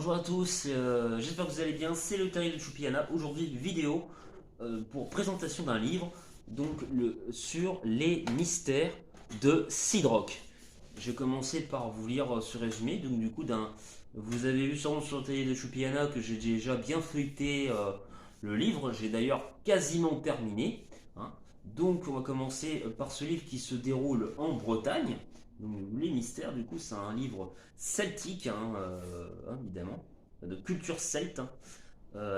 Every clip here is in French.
bonjour à tous, j'espère que vous allez bien, c'est le Terrier de Choupiana. Aujourd'hui, vidéo pour présentation d'un livre sur les mystères de Sidrock. Je vais commencer par vous lire ce résumé. Donc, du coup, vous avez vu sûrement sur le Terrier de Choupiana que j'ai déjà bien feuilleté le livre. J'ai d'ailleurs quasiment terminé, hein. Donc, on va commencer par ce livre qui se déroule en Bretagne. Donc, les mystères, du coup, c'est un livre celtique, hein, évidemment, de culture celte, hein,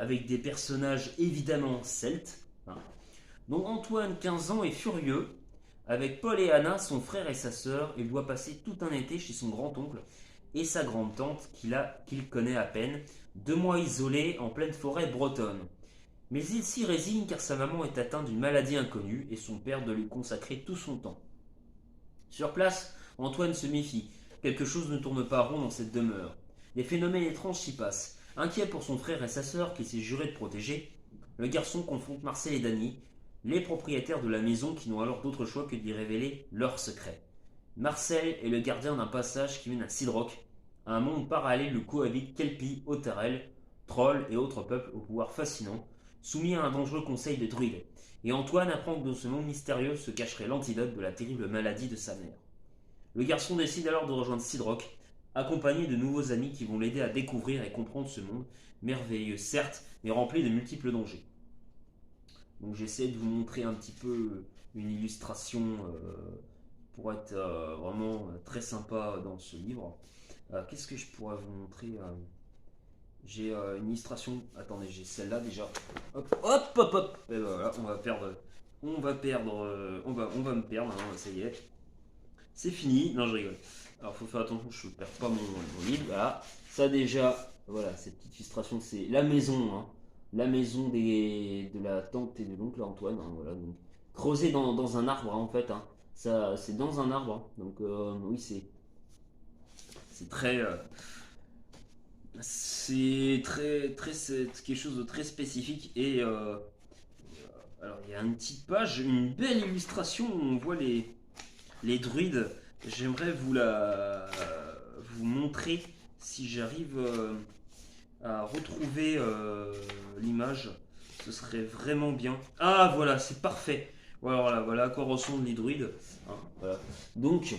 avec des personnages évidemment celtes, hein. Donc Antoine, 15 ans, est furieux. Avec Paul et Anna, son frère et sa sœur, il doit passer tout un été chez son grand-oncle et sa grande-tante qu'il connaît à peine, 2 mois isolés en pleine forêt bretonne. Mais il s'y résigne car sa maman est atteinte d'une maladie inconnue et son père doit lui consacrer tout son temps. Sur place, Antoine se méfie. Quelque chose ne tourne pas rond dans cette demeure. Des phénomènes étranges s'y passent. Inquiet pour son frère et sa sœur qu'il s'est juré de protéger, le garçon confronte Marcel et Danny, les propriétaires de la maison qui n'ont alors d'autre choix que de lui révéler leurs secrets. Marcel est le gardien d'un passage qui mène à Sidrock, un monde parallèle où cohabitent Kelpie, Otterel, trolls et autres peuples au pouvoir fascinant, soumis à un dangereux conseil de druides. Et Antoine apprend que dans ce monde mystérieux se cacherait l'antidote de la terrible maladie de sa mère. Le garçon décide alors de rejoindre Sidrock, accompagné de nouveaux amis qui vont l'aider à découvrir et comprendre ce monde, merveilleux certes, mais rempli de multiples dangers. Donc j'essaie de vous montrer un petit peu une illustration pour être vraiment très sympa dans ce livre. Qu'est-ce que je pourrais vous montrer J'ai une illustration. Attendez, j'ai celle-là déjà. Hop, hop, hop, hop. Et ben voilà, on va me perdre, hein, ça y est. C'est fini. Non, je rigole. Alors, faut faire attention, je ne perds pas mon livre. Voilà. Ça déjà, voilà, cette petite illustration, c'est la maison, hein. La maison de la tante et de l'oncle Antoine, hein, voilà. Donc, creusé dans un arbre, hein, en fait, hein. Ça, c'est dans un arbre, hein. Donc, oui, c'est très. C'est quelque chose de très spécifique et alors il y a une petite page, une belle illustration où on voit les druides. J'aimerais vous montrer si j'arrive à retrouver l'image. Ce serait vraiment bien. Ah voilà, c'est parfait. Voilà à quoi ressemblent les druides, hein, voilà. Donc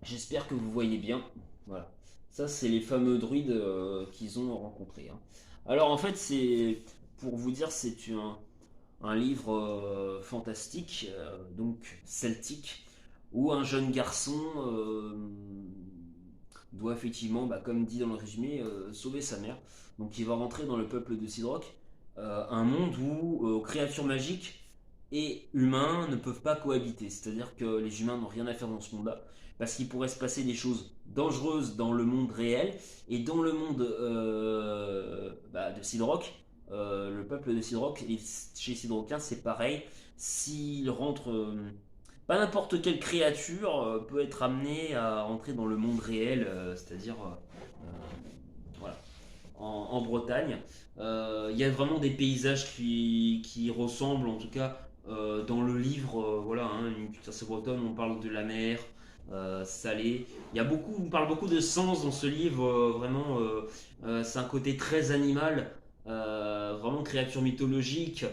j'espère que vous voyez bien. Voilà. Ça, c'est les fameux druides qu'ils ont rencontrés, hein. Alors, en fait, pour vous dire, c'est un livre fantastique, donc celtique, où un jeune garçon doit effectivement, comme dit dans le résumé, sauver sa mère. Donc, il va rentrer dans le peuple de Sidrock, un monde où créatures magiques et humains ne peuvent pas cohabiter. C'est-à-dire que les humains n'ont rien à faire dans ce monde-là, parce qu'il pourrait se passer des choses dangereuses dans le monde réel et dans le monde de Sidrock. Le peuple de Sidrock, et chez Sidrockiens, c'est pareil. S'il rentre, pas n'importe quelle créature peut être amenée à rentrer dans le monde réel, c'est-à-dire voilà, en Bretagne. Il y a vraiment des paysages qui ressemblent, en tout cas, dans le livre, voilà, hein, une culture bretonne, on parle de la mer salée. On parle beaucoup de sens dans ce livre, vraiment, c'est un côté très animal, vraiment créature mythologique.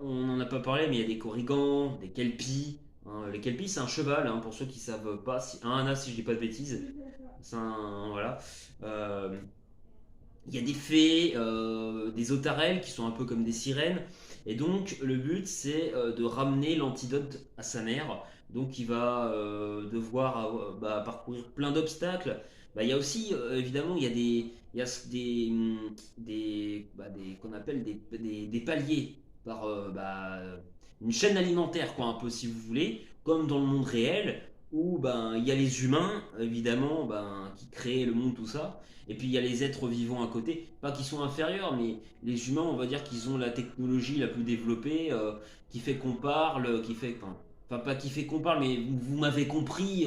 On n'en a pas parlé, mais il y a des corrigans, des kelpies, hein. Les kelpies, c'est un cheval, hein, pour ceux qui savent pas, un as si je dis pas de bêtises. Voilà. Euh, il y a des fées, des otarelles qui sont un peu comme des sirènes. Et donc le but c'est de ramener l'antidote à sa mère. Donc il va devoir parcourir plein d'obstacles. Il y a aussi évidemment il y a qu'on appelle des paliers par une chaîne alimentaire quoi un peu si vous voulez, comme dans le monde réel où il y a les humains évidemment qui créent le monde tout ça. Et puis il y a les êtres vivants à côté, pas qu'ils sont inférieurs, mais les humains, on va dire qu'ils ont la technologie la plus développée, qui fait qu'on parle, enfin, pas qui fait qu'on parle, mais vous m'avez compris,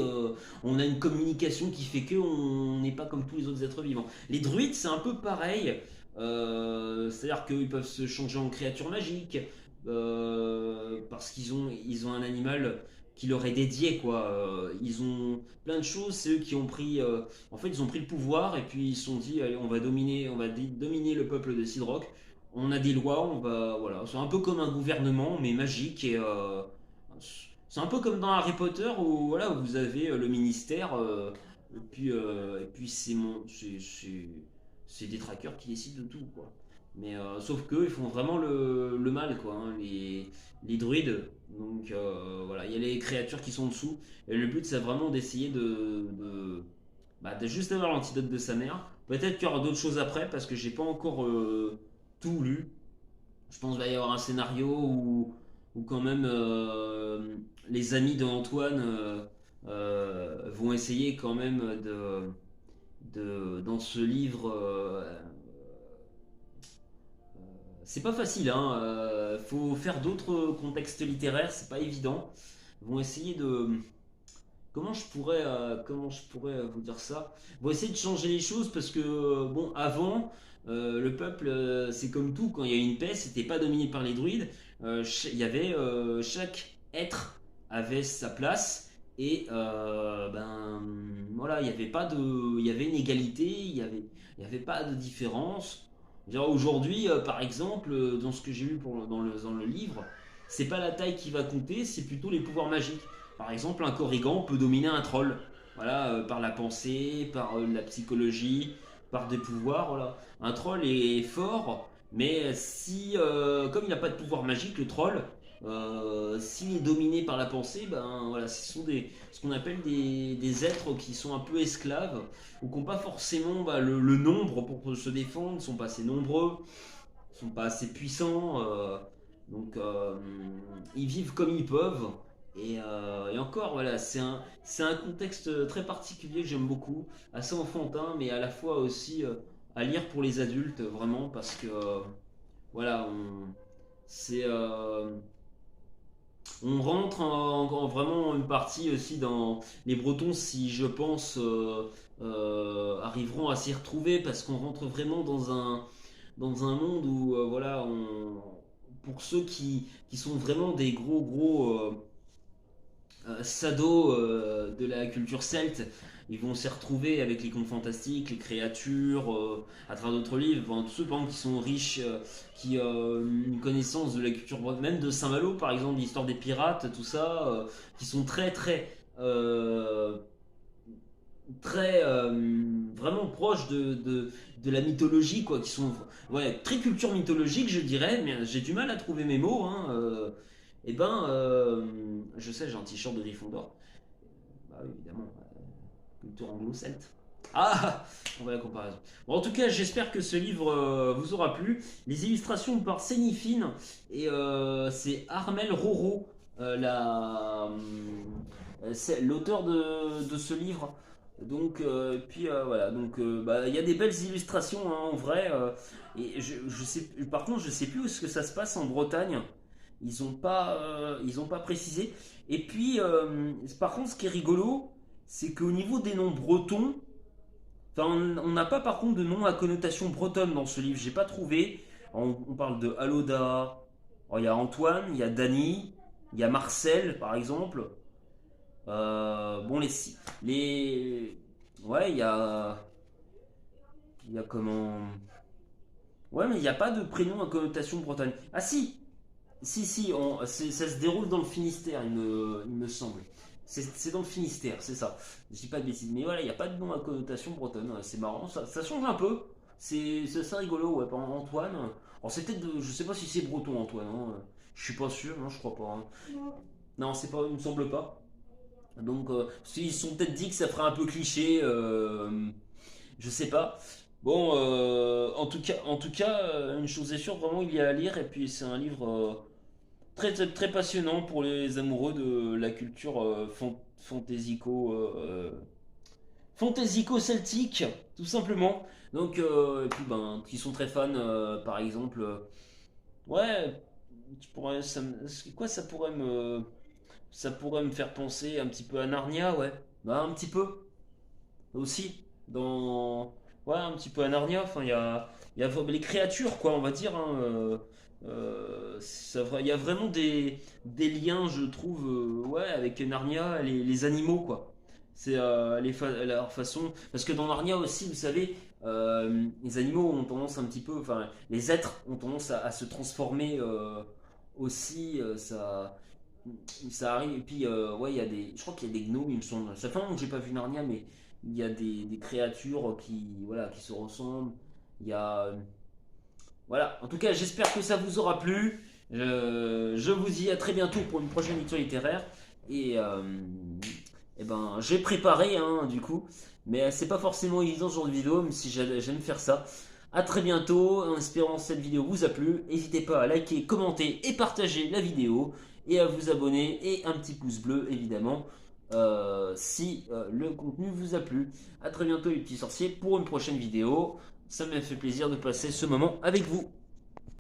on a une communication qui fait que on n'est pas comme tous les autres êtres vivants. Les druides, c'est un peu pareil, c'est-à-dire qu'ils peuvent se changer en créatures magiques, parce qu'ils ont un animal qui leur est dédié, quoi. Ils ont plein de choses, c'est eux qui ont pris, en fait, ils ont pris le pouvoir et puis ils se sont dit, allez, on va dominer le peuple de Sidrock. On a des lois, on va, voilà, c'est un peu comme un gouvernement, mais magique et c'est un peu comme dans Harry Potter où voilà, vous avez le ministère et puis c'est des trackers qui décident de tout, quoi. Mais sauf qu'eux, ils font vraiment le mal, quoi, hein, les druides. Donc voilà, il y a les créatures qui sont dessous. Et le but, c'est vraiment d'essayer de juste avoir l'antidote de sa mère. Peut-être qu'il y aura d'autres choses après, parce que j'ai pas encore tout lu. Je pense qu'il va y avoir un scénario où quand même les amis de Antoine vont essayer quand même dans ce livre. C'est pas facile, hein. Faut faire d'autres contextes littéraires, c'est pas évident. Ils vont essayer de. Comment je pourrais vous dire ça? Ils vont essayer de changer les choses parce que, bon, avant, le peuple, c'est comme tout, quand il y a une paix, c'était pas dominé par les druides. Il y avait, chaque être avait sa place et, ben, voilà, il y avait une égalité, il y avait pas de différence. Aujourd'hui, par exemple, dans ce que j'ai lu dans le livre, c'est pas la taille qui va compter, c'est plutôt les pouvoirs magiques. Par exemple, un Korrigan peut dominer un troll, voilà, par la pensée, par la psychologie, par des pouvoirs, voilà. Un troll est fort, mais si, comme il n'a pas de pouvoir magique, le troll, s'il est dominé par la pensée, ben voilà, ce sont ce qu'on appelle des êtres qui sont un peu esclaves ou qui n'ont pas forcément le nombre pour se défendre, ne sont pas assez nombreux, ne sont pas assez puissants, donc ils vivent comme ils peuvent. Et encore, voilà, c'est un contexte très particulier que j'aime beaucoup, assez enfantin, mais à la fois aussi à lire pour les adultes, vraiment, parce que voilà, c'est, on rentre en vraiment une partie aussi dans les Bretons, si je pense, arriveront à s'y retrouver, parce qu'on rentre vraiment dans un monde où, voilà, pour ceux qui sont vraiment des gros sados de la culture celte, ils vont s'y retrouver avec les contes fantastiques, les créatures, à travers d'autres livres. Enfin, tous ceux par exemple, qui sont riches, qui ont une connaissance de la culture, même de Saint-Malo par exemple, l'histoire des pirates, tout ça, qui sont euh, très vraiment proches de la mythologie, quoi, qui sont ouais, très culture mythologique, je dirais, mais j'ai du mal à trouver mes mots, hein, et ben, je sais, j'ai un t-shirt de Gryffondor. Bah oui, évidemment, culture anglo-celte. Ah, on voit la comparaison. Bon, en tout cas, j'espère que ce livre vous aura plu. Les illustrations par Sénifine et c'est Armel Roro, c'est l'auteur de ce livre. Donc, puis voilà. Donc, bah, il y a des belles illustrations, hein, en vrai. Et je sais, par contre, je sais plus où est-ce que ça se passe en Bretagne. Ils ont pas précisé. Et puis, par contre, ce qui est rigolo, c'est qu'au niveau des noms bretons, enfin, on n'a pas par contre de nom à connotation bretonne dans ce livre. J'ai pas trouvé. On parle de Aloda. Oh, il y a Antoine, il y a Dany, il y a Marcel par exemple. Bon, les, ouais, il y a comment. Ouais, mais il n'y a pas de prénom à connotation bretonne. Ah si, si, ça se déroule dans le Finistère, il me semble. C'est dans le Finistère, c'est ça. Je dis pas de bêtises. Mais voilà, il n'y a pas de nom à connotation bretonne. C'est marrant, ça change un peu. C'est assez rigolo, ouais. Par exemple, Antoine. Alors, c'est peut-être je sais pas si c'est breton, Antoine, hein. Je suis pas sûr, non, je crois pas, hein. Non, c'est pas, il me semble pas. Donc, ils se sont peut-être dit que ça ferait un peu cliché. Je sais pas. Bon, en tout cas, une chose est sûre, vraiment, il y a à lire. Et puis, c'est un livre très passionnant pour les amoureux de la culture fantaisico-celtique, tout simplement. Donc, et puis, ben, qui sont très fans, par exemple. Ouais, quoi ça pourrait me faire penser un petit peu à Narnia, ouais. Bah, un petit peu aussi. Ouais, un petit peu à Narnia. Enfin, il y a les créatures, quoi, on va dire, hein. Il y a vraiment des liens, je trouve, ouais, avec Narnia, les animaux, quoi. C'est leur façon. Parce que dans Narnia aussi, vous savez, les animaux ont tendance un petit peu. Enfin, les êtres ont tendance à se transformer aussi. Ça arrive. Et puis, ouais, il y a des. Je crois qu'il y a des gnomes, il me semble. Ça fait longtemps que j'ai pas vu Narnia, mais il y a des créatures voilà, qui se ressemblent. Il y a. Voilà, en tout cas, j'espère que ça vous aura plu. Je vous dis à très bientôt pour une prochaine lecture littéraire. Et ben, j'ai préparé, hein, du coup, mais c'est pas forcément évident ce genre de vidéo, même si j'aime faire ça. À très bientôt, en espérant que cette vidéo vous a plu. N'hésitez pas à liker, commenter et partager la vidéo, et à vous abonner, et un petit pouce bleu, évidemment, si le contenu vous a plu. À très bientôt, les petits sorciers, pour une prochaine vidéo. Ça m'a fait plaisir de passer ce moment avec vous.